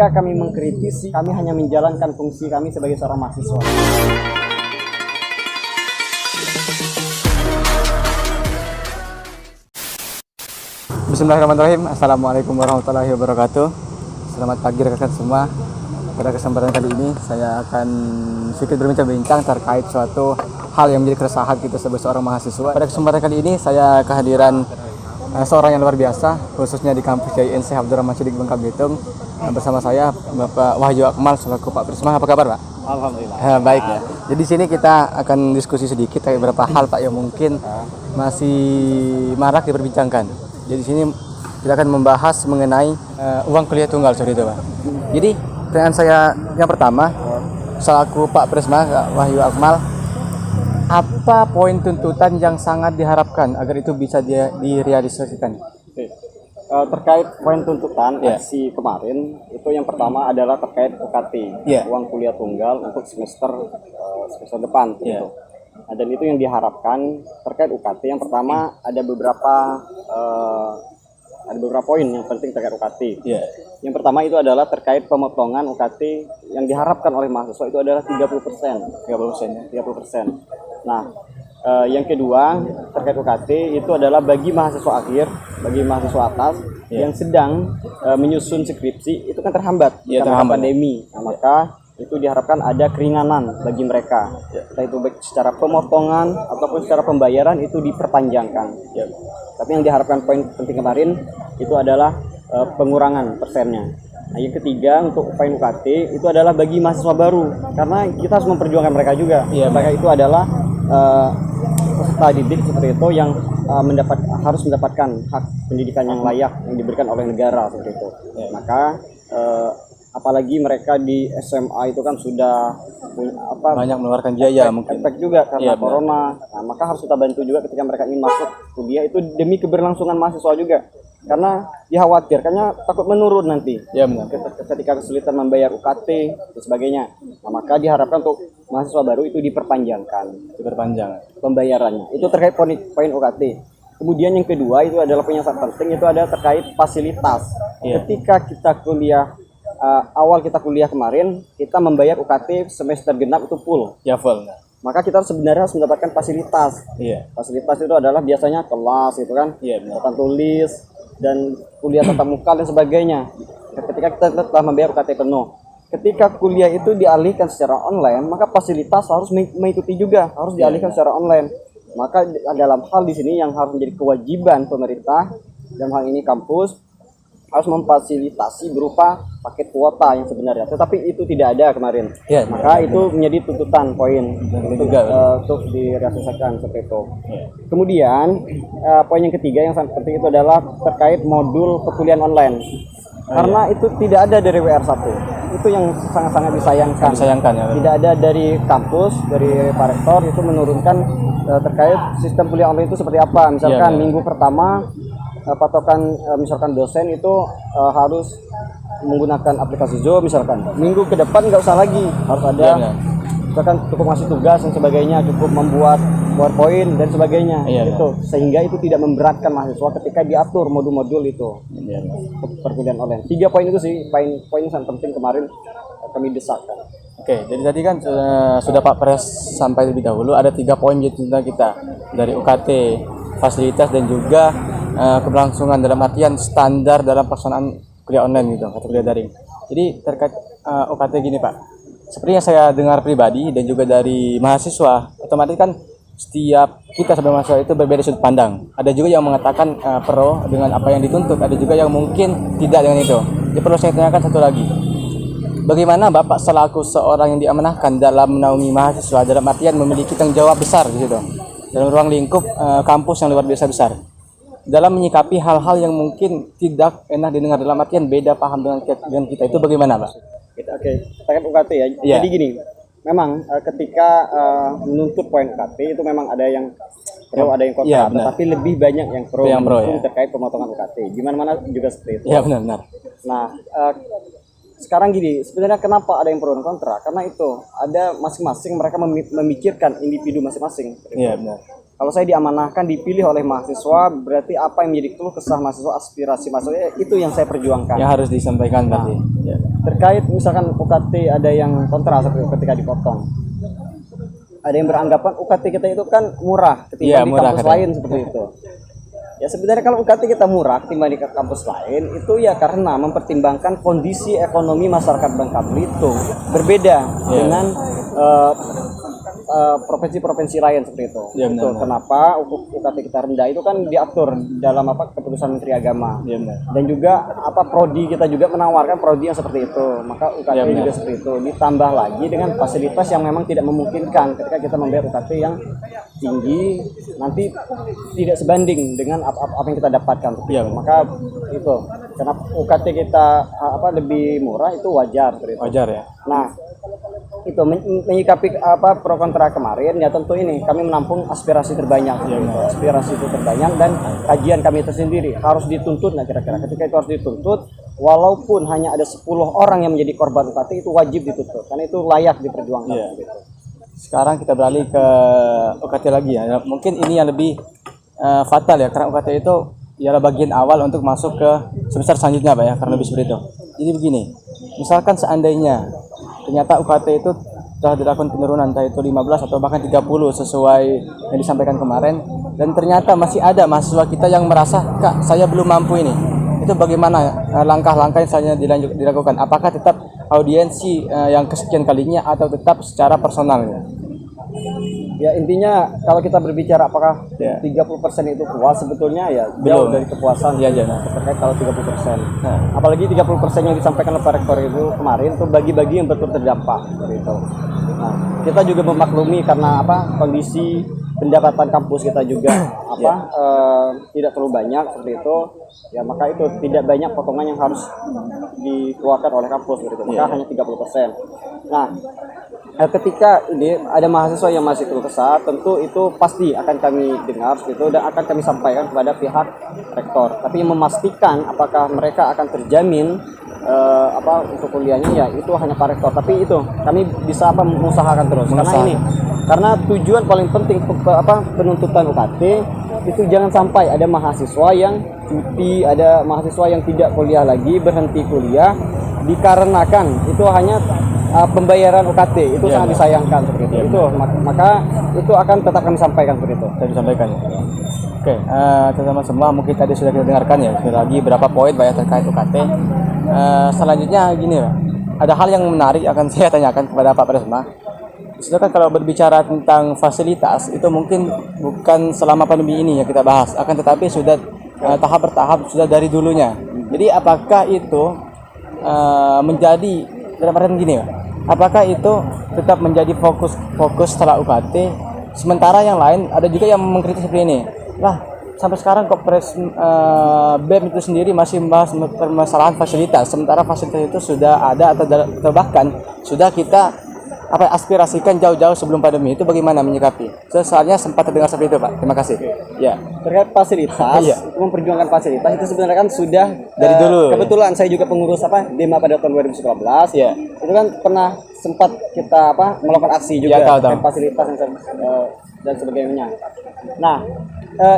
ketika kami mengkritisi, kami hanya menjalankan fungsi kami sebagai seorang mahasiswa. Bismillahirrahmanirrahim. Assalamualaikum warahmatullahi wabarakatuh. Selamat pagi rekan-rekan semua. Pada kesempatan kali ini saya akan sedikit berbincang-bincang terkait suatu hal yang menjadi keresahan kita sebagai seorang mahasiswa. Pada kesempatan kali ini saya kehadiran seorang yang luar biasa, khususnya di kampus INC Abdurrahman Siddiq Bangka Belitung. Bersama saya Bapak Wahyu Akmal selaku Pak Prisma. Apa kabar, Pak? Alhamdulillah. Baik ya. Jadi di sini kita akan diskusi sedikit terkait beberapa hal, Pak, yang mungkin masih marak diperbincangkan. Jadi di sini kita akan membahas mengenai uang kuliah tunggal seperti itu, Pak. Jadi pertanyaan saya yang pertama, selaku Pak Prisma Wahyu Akmal, apa poin tuntutan yang sangat diharapkan agar itu bisa direalisasikan? Terkait poin tuntutan aksi kemarin, itu yang pertama adalah terkait UKT, uang kuliah tunggal untuk semester depan. Gitu. Nah, dan itu yang diharapkan terkait UKT. Yang pertama ada beberapa poin yang penting terkait UKT. Yang pertama itu adalah terkait pemotongan UKT yang diharapkan oleh mahasiswa itu adalah 30%. 30%. Nah, yang kedua terkait UKT itu adalah bagi mahasiswa akhir, bagi mahasiswa atas yang sedang menyusun skripsi itu kan terhambat karena pandemi. Nah, maka itu diharapkan ada keringanan bagi mereka, entah itu baik secara pemotongan ataupun secara pembayaran itu diperpanjangkan. Tapi yang diharapkan poin penting kemarin itu adalah pengurangan persennya. Nah, yang ketiga untuk poin UKT itu adalah bagi mahasiswa baru, karena kita harus memperjuangkan mereka juga. Mereka itu adalah peserta didik seperti itu yang harus mendapatkan hak pendidikan yang layak yang diberikan oleh negara seperti itu. Maka apalagi mereka di SMA itu kan sudah banyak mengeluarkan biaya, mungkin efek juga karena corona. Nah, maka harus kita bantu juga ketika mereka ingin masuk kuliah itu demi keberlangsungan mahasiswa juga, karena dikhawatirkannya takut menurun nanti ketika kesulitan membayar UKT dan sebagainya. Nah, maka diharapkan untuk mahasiswa baru itu diperpanjang pembayarannya. Itu terkait poin UKT. Kemudian yang kedua itu adalah poin yang sangat penting, itu ada terkait fasilitas. Ketika kita kuliah awal kita kuliah kemarin, kita membayar UKT semester genap itu full. Maka kita sebenarnya harus mendapatkan fasilitas. Fasilitas itu adalah biasanya kelas itu kan, papan tulis dan kuliah tatap muka dan sebagainya. Ketika kita telah membayar UKT penuh, ketika kuliah itu dialihkan secara online, maka fasilitas harus mengikuti juga, harus dialihkan secara online. Maka dalam hal di sini yang harus menjadi kewajiban pemerintah, dalam hal ini kampus, harus memfasilitasi berupa paket kuota yang sebenarnya, tetapi itu tidak ada kemarin. Maka itu menjadi tuntutan poin untuk direalisasikan seperti itu. Kemudian poin yang ketiga yang sangat penting itu adalah terkait modul perkuliahan online. Karena itu tidak ada dari WR1. Itu yang sangat-sangat disayangkan. Tidak ada dari kampus, dari Pak Rektor itu menurunkan terkait sistem kuliah online itu seperti apa. Misalkan minggu pertama patokan misalkan dosen itu harus menggunakan aplikasi Zoom misalkan. Minggu ke depan nggak usah lagi, harus ada misalkan cukup ngasih tugas dan sebagainya, cukup membuat PowerPoint dan sebagainya. Itu sehingga itu tidak memberatkan mahasiswa ketika diatur modul-modul itu perkuliahan online. 3 poin itu sih poin yang sangat penting kemarin kami desakkan. Jadi tadi kan sudah Pak Pres sampai lebih dahulu ada 3 poin tentang kita dari UKT, fasilitas dan juga keberlangsungan dalam artian standar dalam pelaksanaan kuliah online gitu atau kuliah daring. Jadi terkait UKT gini, Pak, seperti yang saya dengar pribadi dan juga dari mahasiswa, otomatis kan setiap kita sebagai mahasiswa itu berbeda sudut pandang. Ada juga yang mengatakan pro dengan apa yang dituntut, ada juga yang mungkin tidak dengan itu. Jadi perlu saya tanyakan satu lagi, bagaimana Bapak selaku seorang yang diamanahkan dalam menaungi mahasiswa, dalam artian memiliki tanggung jawab besar gitu dalam ruang lingkup kampus yang luar biasa besar, dalam menyikapi hal-hal yang mungkin tidak enak didengar, dalam artian beda paham dengan kita, itu bagaimana, Pak? Terkait UKT ya. Jadi gini, memang ketika menuntut poin UKT itu memang ada yang pro, ada yang kontra, tetapi lebih banyak yang pro terkait pemotongan UKT. Gimana juga seperti itu. Benar. Nah, sekarang gini, sebenarnya kenapa ada yang pro dan kontra? Karena itu ada masing-masing mereka memikirkan individu masing-masing. Benar. Kalau saya diamanahkan dipilih oleh mahasiswa, berarti apa yang menjadi keluh kesah mahasiswa, aspirasi mahasiswa itu yang saya perjuangkan. Yang harus disampaikan tadi. terkait misalkan UKT ada yang kontra seperti ketika dipotong. Ada yang beranggapan UKT kita itu kan murah ketimbang di kampus lain seperti itu. Ya sebenarnya kalau UKT kita murah ketimbang di kampus lain itu ya karena mempertimbangkan kondisi ekonomi masyarakat Bangka Belitung berbeda dengan provinsi-provinsi lain seperti itu. Ya, itu kenapa UKT kita rendah itu kan diatur dalam keputusan Menteri Agama. Ya, dan juga prodi kita juga menawarkan prodi yang seperti itu. Maka UKT juga seperti itu. Ditambah lagi dengan fasilitas yang memang tidak memungkinkan ketika kita membayar UKT yang tinggi nanti tidak sebanding dengan apa yang kita dapatkan. Ya, maka itu karena UKT kita lebih murah itu wajar seperti itu. Wajar ya. Nah, itu menyikapi pro kontra kemarin ya tentu ini kami menampung aspirasi terbanyak aspirasi itu terbanyak dan kajian kami tersendiri harus dituntut. Nah kira-kira ketika itu harus dituntut walaupun hanya ada 10 orang yang menjadi korban UKT itu wajib dituntut karena itu layak diperjuangkan. Gitu. Sekarang kita beralih ke UKT lagi ya. Mungkin ini yang lebih fatal ya karena UKT itu ialah bagian awal untuk masuk ke semester selanjutnya Pak ya karena lebih seperti itu. Jadi begini, misalkan seandainya ternyata UKT itu telah dilakukan penurunan entah itu 15 atau bahkan 30 sesuai yang disampaikan kemarin dan ternyata masih ada mahasiswa kita yang merasa Kak saya belum mampu ini. Itu bagaimana langkah-langkah yang selanjutnya dilakukan? Apakah tetap audiensi yang kesekian kalinya atau tetap secara personal? Ya intinya kalau kita berbicara apakah 30% itu puas sebetulnya ya jauh dari kepuasan terkait kalau 30%. Apalagi 30% yang disampaikan oleh Pak Rektor itu kemarin itu bagi-bagi yang betul terdampak gitu. Nah, kita juga memaklumi karena kondisi pendapatan kampus kita juga tidak terlalu banyak seperti itu. Ya maka itu tidak banyak potongan yang harus dikeluarkan oleh kampus gitu. Maka hanya 30%. Nah, ketika ini ada mahasiswa yang masih keluh kesah, tentu itu pasti akan kami dengar gitu dan akan kami sampaikan kepada pihak rektor. Tapi memastikan apakah mereka akan terjamin untuk kuliahnya ya itu hanya Pak Rektor. Tapi itu kami bisa mengusahakan terus. Karena tujuan paling penting penuntutan UKT itu jangan sampai ada mahasiswa yang cuti, ada mahasiswa yang tidak kuliah lagi, berhenti kuliah dikarenakan itu hanya pembayaran UKT itu sangat disayangkan seperti itu. Itu maka itu akan tetap kami sampaikan seperti itu. Saya disampaikan. Oke, teman-teman semua mungkin tadi sudah kita dengarkan ya. Sudah lagi berapa poin banyak terkait UKT. Selanjutnya gini ya. Ada hal yang menarik akan saya tanyakan kepada Pak Presma. Sedangkan kalau berbicara tentang fasilitas itu mungkin bukan selama pandemi ini yang kita bahas, akan tetapi sudah tahap bertahap sudah dari dulunya. Jadi apakah itu menjadi dalam artian gini ya? Apakah itu tetap menjadi fokus setelah UKT? Sementara yang lain ada juga yang mengkritik seperti ini. Lah, sampai sekarang kok BEM itu sendiri masih membahas permasalahan fasilitas, sementara fasilitas itu sudah ada atau bahkan sudah kita aspirasikan jauh-jauh sebelum pandemi. Itu bagaimana menyikapi? Soalnya sempat terdengar seperti itu, Pak. Terima kasih. Ya. Terkait fasilitas, memperjuangkan fasilitas itu sebenarnya kan sudah dari dulu. Kebetulan saya juga pengurus DEMA pada tahun 2019. Ya. Itu kan pernah sempat kita melakukan aksi juga terkait fasilitas dan sebagainya. Nah,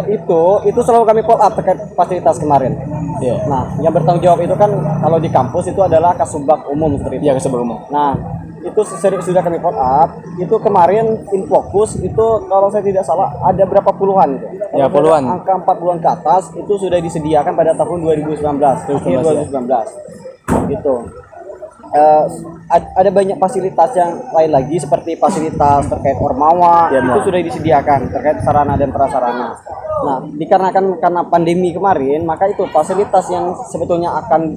itu selalu kami follow up terkait fasilitas kemarin. Yeah. Nah, yang bertanggung jawab itu kan kalau di kampus itu adalah Kasubag umum seperti itu. Iya, Kasubag umum. Nah, itu sudah kami follow up. Itu kemarin Infocus itu kalau saya tidak salah ada berapa puluhan itu. Ya, puluhan. Angka 40-an ke atas itu sudah disediakan pada tahun 2019, akhir 2019. Gitu. Ada banyak fasilitas yang lain lagi seperti fasilitas terkait ormawa itu sudah disediakan terkait sarana dan prasarana. Nah, dikarenakan karena pandemi kemarin, maka itu fasilitas yang sebetulnya akan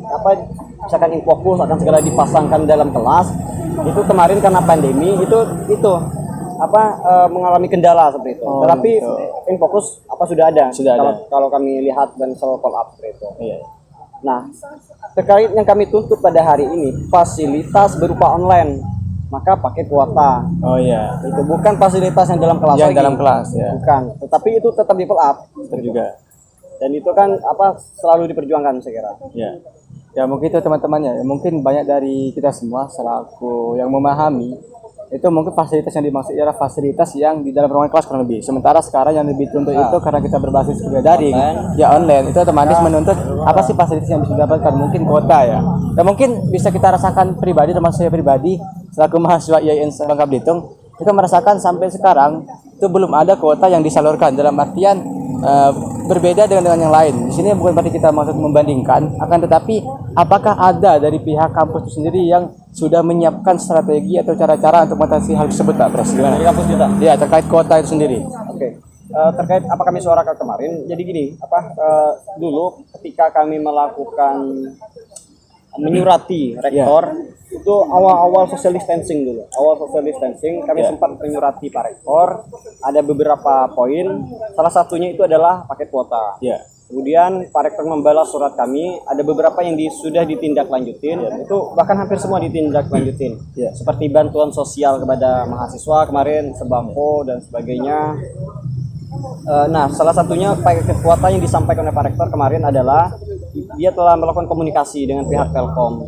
misalkan Infocus akan segera dipasangkan dalam kelas itu kemarin karena pandemi itu mengalami kendala seperti itu. Tetapi Infocus sudah ada. Kalau kami lihat dan selalu follow up seperti itu. Iya. Nah, terkait yang kami tuntut pada hari ini fasilitas berupa online, maka pakai kuota. Oh iya. Itu bukan fasilitas yang dalam kelas lagi. Dalam kelas ya. Bukan. Tetapi itu tetap di follow up juga. Dan itu kan selalu diperjuangkan saya kira. Iya. Ya mungkin itu teman-temannya. Mungkin banyak dari kita semua selaku yang memahami itu mungkin fasilitas yang dimaksud adalah fasilitas yang di dalam ruangan kelas kurang lebih. Sementara sekarang yang lebih dituntut itu karena kita berbasis kuliah daring, ya online, itu otomatis menuntut apa sih fasilitas yang bisa didapatkan, mungkin kuota ya. Dan mungkin bisa kita rasakan pribadi, termasuk saya pribadi selaku mahasiswa IAIN Bangka Belitung, kita merasakan sampai sekarang itu belum ada kuota yang disalurkan, dalam artian berbeda dengan yang lain. Di sini bukan berarti kita maksud membandingkan, akan tetapi apakah ada dari pihak kampus itu sendiri yang sudah menyiapkan strategi atau cara-cara untuk mengatasi hal tersebut, Pak Pres? Dari kampus kita? Ya, terkait kuota itu sendiri. Oke. Terkait apa kami suarakan kemarin, jadi gini, dulu ketika kami melakukan menyurati rektor, itu awal-awal social distancing dulu. Awal social distancing kami sempat menyurati Pak Rektor, ada beberapa poin, salah satunya itu adalah paket kuota. Kemudian Pak Rektor membalas surat kami, ada beberapa yang sudah ditindaklanjutin, itu bahkan hampir semua ditindaklanjutin. Seperti bantuan sosial kepada mahasiswa kemarin, sembako dan sebagainya. Nah, salah satunya paket kuota yang disampaikan oleh Pak Rektor kemarin adalah dia telah melakukan komunikasi dengan pihak Telkom.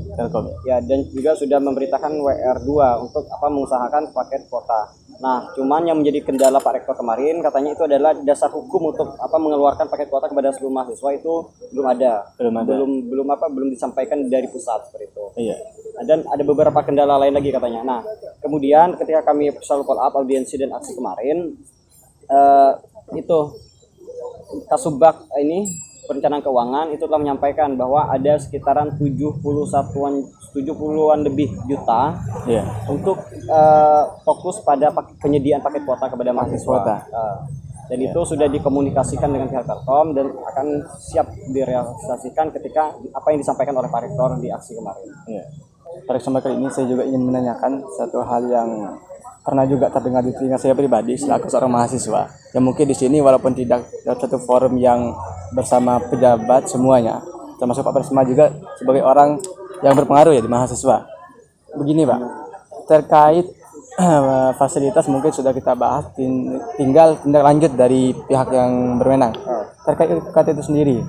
Ya, dan juga sudah memberitakan WR2 untuk mengusahakan paket kuota. Nah, cuman yang menjadi kendala Pak Rektor kemarin katanya itu adalah dasar hukum untuk mengeluarkan paket kuota kepada seluruh mahasiswa itu belum ada. Belum disampaikan dari pusat seperti itu. Dan ada beberapa kendala lain lagi katanya. Nah, kemudian ketika kami selalu follow up audiensi dan aksi kemarin, itu Kasubag ini perencanaan keuangan itu telah menyampaikan bahwa ada sekitaran 70-an lebih juta untuk fokus pada penyediaan paket kuota kepada mahasiswa. Dan itu sudah dikomunikasikan dengan pihak Telkom dan akan siap direalisasikan ketika apa yang disampaikan oleh Pak Rektor di aksi kemarin. Pada kesempatan kali ini saya juga ingin menanyakan satu hal yang pernah juga terdengar di telinga saya pribadi selaku seorang mahasiswa. Yang mungkin di sini walaupun tidak dalam satu forum yang bersama pejabat semuanya, termasuk Pak Presma juga sebagai orang yang berpengaruh ya di mahasiswa. Begini Pak, terkait fasilitas mungkin sudah kita bahas, tinggal tindak lanjut dari pihak yang berwenang. Terkait UKT itu sendiri,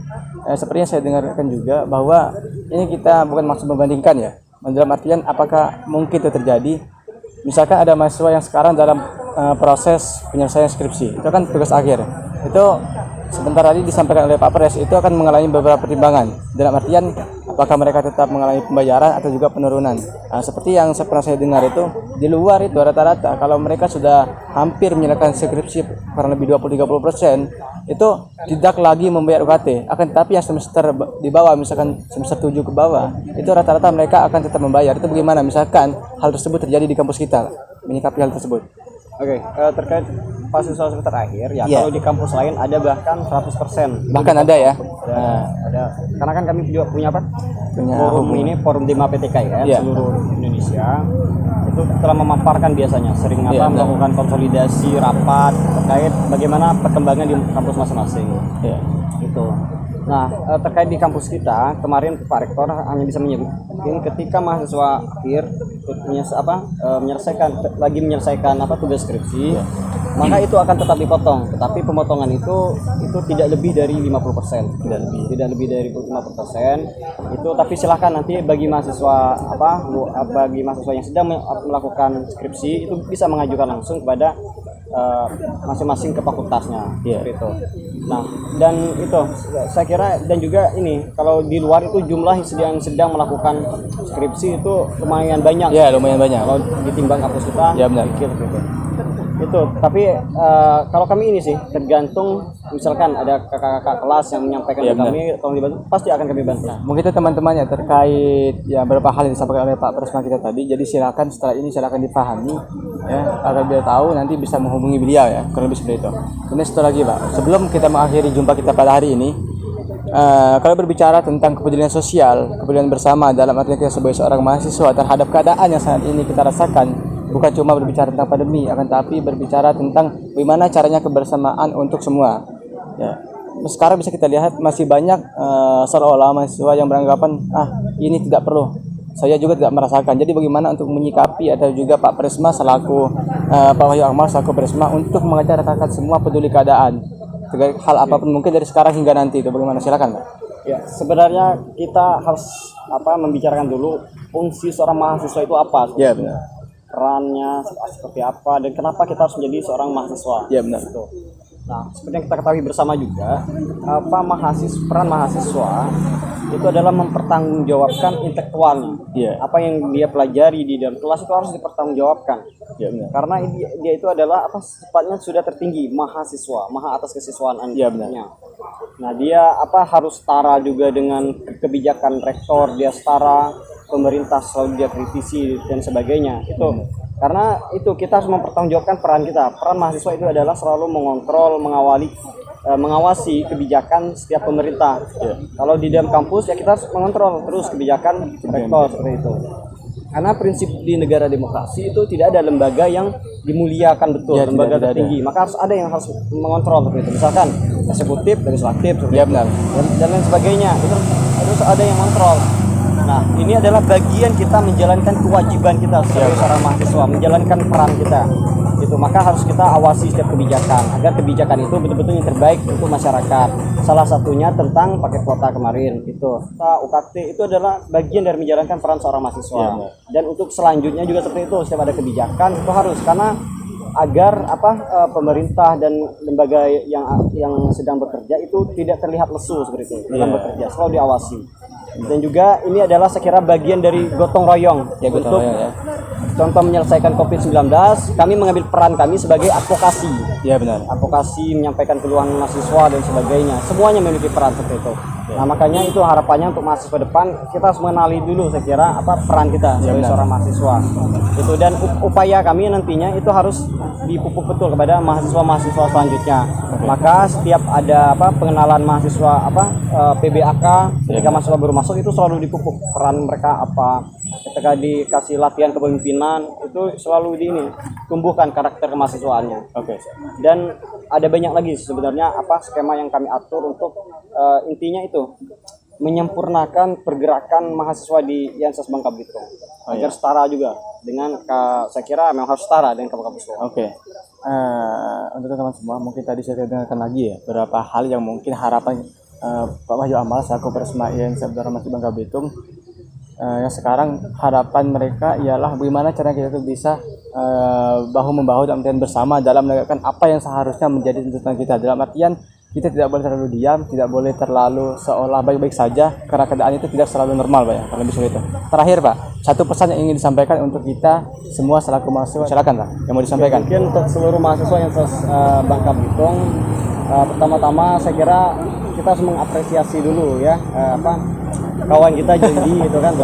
sepertinya saya dengarkan juga bahwa ini kita bukan maksud membandingkan ya, dalam artian apakah mungkin itu terjadi. Misalkan ada mahasiswa yang sekarang dalam proses penyelesaian skripsi, itu kan tugas akhir. Itu sebentar tadi disampaikan oleh Pak Pres, itu akan mengalami beberapa pertimbangan. Dalam artian apakah mereka tetap mengalami pembayaran atau juga penurunan. Seperti yang pernah saya dengar itu, di luar itu rata-rata kalau mereka sudah hampir menyelesaikan skripsi kurang lebih 20-30%, itu tidak lagi membayar UKT. Akan tetapi yang semester di bawah, misalkan semester 7 ke bawah, itu rata-rata mereka akan tetap membayar. Itu bagaimana misalkan hal tersebut terjadi di kampus kita, menyikapi hal tersebut? Oke, terkait fasilitas semester akhir ya, kalau di kampus lain ada bahkan 100%. Bahkan ada ya? Ada. Karena kan kami juga punya forum 5 PTKIN seluruh Indonesia. Itu telah memaparkan biasanya sering melakukan konsolidasi rapat terkait bagaimana perkembangan di kampus masing-masing. Itu. Nah, terkait di kampus kita kemarin Pak Rektor hanya bisa menyebutkan ketika mahasiswa akhir menyelesaikan tugas skripsi, maka itu akan tetap dipotong, tetapi pemotongan itu tidak lebih dari 50%. Tidak lebih dari 50%. Itu tapi silakan nanti bagi mahasiswa yang sedang melakukan skripsi itu bisa mengajukan langsung kepada masing-masing ke fakultasnya. Seperti itu. Nah, dan itu saya kira, dan juga ini kalau di luar itu jumlah yang sedang melakukan skripsi itu lumayan banyak. Lumayan banyak. Kalau ditimbang kampus kita, sedikit gitu. Itu, tapi kalau kami ini sih tergantung, misalkan ada kakak-kakak kelas yang menyampaikan ke kami, tolong dibantu, pasti akan kami bantu. Mungkin itu teman-temannya terkait beberapa hal yang disampaikan oleh Pak Presma kita tadi. Jadi silakan setelah ini silakan dipahami ya, agar beliau tahu nanti bisa menghubungi beliau ya, kurang lebih seperti itu. Kemudian satu lagi Pak, sebelum kita mengakhiri jumpa kita pada hari ini, kalau berbicara tentang kepedulian sosial, kepedulian bersama dalam arti kita sebagai seorang mahasiswa terhadap keadaan yang saat ini kita rasakan, bukan cuma berbicara tentang pandemi, akan tapi berbicara tentang bagaimana caranya kebersamaan untuk semua. Ya, sekarang bisa kita lihat masih banyak seolah-olah mahasiswa yang beranggapan ini tidak perlu. Saya juga tidak merasakan. Jadi bagaimana untuk menyikapi atau juga Pak Presma selaku Pak Wahyu Akmal selaku Presma untuk mengajak rekan-rekan semua peduli keadaan terkait hal apapun mungkin dari sekarang hingga nanti itu bagaimana, silakan Pak. Ya, sebenarnya kita harus membicarakan dulu fungsi seorang mahasiswa itu apa. Ya, benar. perannya seperti apa dan kenapa kita harus menjadi seorang mahasiswa. Iya benar. Gitu. Nah, seperti yang kita ketahui bersama juga, peran mahasiswa itu adalah mempertanggungjawabkan intelektualnya. Iya. Apa yang dia pelajari di dalam kelas itu harus dipertanggungjawabkan. Iya benar. Karena dia itu adalah sifatnya sudah tertinggi, mahasiswa, maha atas kesiswaan Iya Anda. Nah, dia harus setara juga dengan kebijakan rektor, dia setara, pemerintah selalu dia kritisi dan sebagainya. Itu karena itu kita harus mempertanggungjawabkan peran kita. Peran mahasiswa itu adalah selalu mengontrol, mengawasi kebijakan setiap pemerintah. Kalau di dalam kampus ya kita harus mengontrol terus kebijakan rektor seperti itu. Karena prinsip di negara demokrasi itu tidak ada lembaga yang dimuliakan betul, lembaga tertinggi. Maka harus ada yang harus mengontrol seperti itu. Misalkan eksekutif, legislatif, dan lain sebagainya. Itu harus ada yang mengontrol. Nah, ini adalah bagian kita menjalankan kewajiban kita sebagai seorang mahasiswa, menjalankan peran kita. Itu maka harus kita awasi setiap kebijakan agar kebijakan itu betul-betul yang terbaik untuk masyarakat. Salah satunya tentang paket kuota kemarin itu. UKT itu adalah bagian dari menjalankan peran seorang mahasiswa. Dan untuk selanjutnya juga seperti itu, setiap ada kebijakan itu harus karena agar pemerintah dan lembaga yang sedang bekerja itu tidak terlihat lesu seperti itu dalam bekerja, selalu diawasi. Dan juga ini adalah sekira bagian dari gotong royong untuk contoh menyelesaikan COVID-19. Kami mengambil peran kami sebagai advokasi. Iya benar. Advokasi, menyampaikan keluhan mahasiswa dan sebagainya. Semuanya memiliki peran seperti itu. Nah, makanya itu harapannya untuk mahasiswa depan kita harus mengenali dulu saya kira peran kita sebagai seorang mahasiswa. Itu dan upaya kami nantinya itu harus dipupuk betul kepada mahasiswa-mahasiswa selanjutnya. Maka setiap ada pengenalan mahasiswa PBAK ketika mahasiswa baru masuk itu selalu dipupuk peran mereka ketika dikasih latihan kepemimpinan itu selalu tumbuhkan karakter kemahasiswaannya. Dan ada banyak lagi sebenarnya skema yang kami atur untuk intinya itu menyempurnakan pergerakan mahasiswa di Yanses Bangka Belitung agar setara juga dengan saya kira memang harus setara dengan kampus. Untuk teman-teman semua mungkin tadi saya dengarkan lagi ya beberapa hal yang mungkin harapan Pak Wahyu Amal selaku Persma Yanses Bangka Belitung yang sekarang harapan mereka ialah bagaimana cara kita itu bisa bahu membahu dan bersama dalam menegakkan apa yang seharusnya menjadi tuntutan kita. Dalam artian kita tidak boleh terlalu diam, tidak boleh terlalu seolah baik-baik saja karena keadaan itu tidak selalu normal, Pak ya. Kalau bisa itu. Terakhir, Pak, satu pesan yang ingin disampaikan untuk kita semua selaku mahasiswa, silakan, Pak, yang mau disampaikan. Mungkin untuk seluruh mahasiswa yang Bangka Belitung, pertama-tama saya kira kita harus mengapresiasi dulu ya kawan kita Jendi itu kan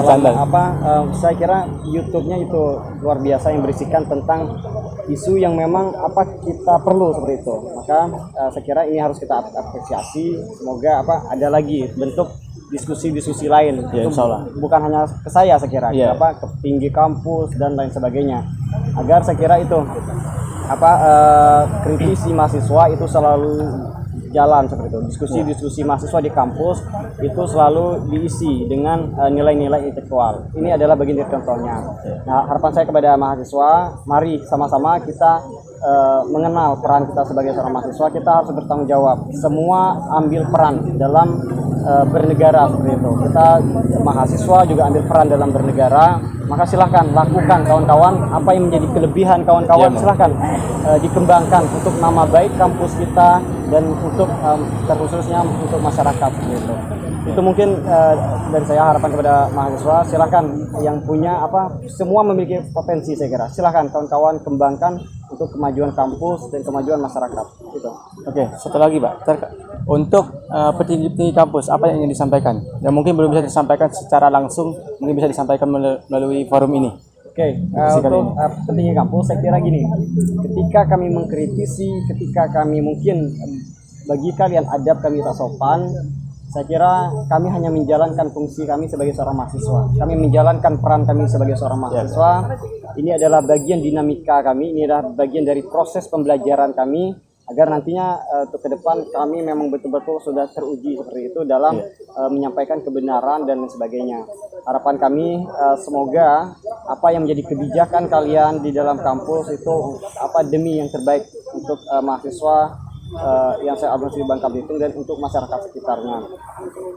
saya kira YouTube-nya itu luar biasa yang berisikan tentang isu yang memang kita perlu seperti itu. Maka saya kira ini harus kita apresiasi. Semoga ada lagi bentuk diskusi-diskusi lain. Ya, itu bukan hanya ke saya kira ke tinggi kampus dan lain sebagainya. Agar saya kira itu kritisi mahasiswa itu selalu jalan seperti itu. Diskusi-diskusi mahasiswa di kampus itu selalu diisi dengan nilai-nilai intelektual. Ini adalah bagian dari contohnya. Nah, harapan saya kepada mahasiswa, mari sama-sama kita mengenal peran kita sebagai seorang mahasiswa. Kita harus bertanggung jawab. Semua ambil peran dalam bernegara seperti itu. Kita mahasiswa juga ambil peran dalam bernegara. Maka silahkan lakukan kawan-kawan apa yang menjadi kelebihan kawan-kawan, silahkan dikembangkan untuk nama baik kampus kita dan untuk terkhususnya untuk masyarakat gitu. Itu mungkin dari saya harapan kepada mahasiswa, silahkan yang punya semua memiliki potensi saya kira. Silahkan kawan-kawan kembangkan untuk kemajuan kampus dan kemajuan masyarakat gitu. Satu lagi, Pak. Untuk petinggi-petinggi kampus, apa yang ingin disampaikan? Yang mungkin belum bisa disampaikan secara langsung, mungkin bisa disampaikan melalui forum ini. Untuk petinggi kampus, saya kira gini, ketika kami mengkritisi, ketika kami mungkin bagi kalian adab kami tak sopan, saya kira kami hanya menjalankan fungsi kami sebagai seorang mahasiswa. Kami menjalankan peran kami sebagai seorang mahasiswa. Ini adalah bagian dinamika kami, ini adalah bagian dari proses pembelajaran kami, agar nantinya untuk ke depan kami memang betul-betul sudah teruji seperti itu dalam menyampaikan kebenaran dan sebagainya. Harapan kami semoga apa yang menjadi kebijakan kalian di dalam kampus itu demi yang terbaik untuk mahasiswa yang saya administrasi Bangka Belitung dan untuk masyarakat sekitarnya.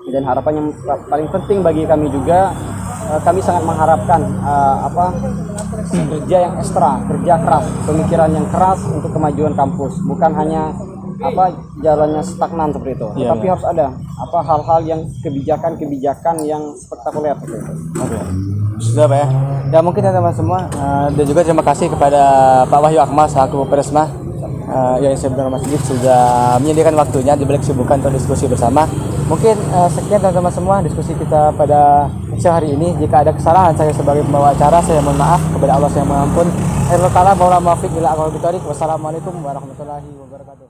Dan harapan yang paling penting bagi kami juga kami sangat mengharapkan kerja yang ekstra, kerja keras, pemikiran yang keras untuk kemajuan kampus, bukan hanya jalannya stagnan seperti itu, tapi harus ada hal-hal yang kebijakan yang spektakuler seperti itu. Oke. Sudah Pak ya. Ya mungkin teman-teman semua dan juga terima kasih kepada Pak Wahyu Akmal selaku Peresma yang sebenarnya Mas Dik sudah menyediakan waktunya di balik kesibukan untuk diskusi bersama. Mungkin sekian teman-teman semua diskusi kita pada siang hari ini. Jika ada kesalahan saya sebagai pembawa acara, saya mohon maaf kepada Allah yang Maha Ampun. Wassalamualaikum warahmatullahi wabarakatuh.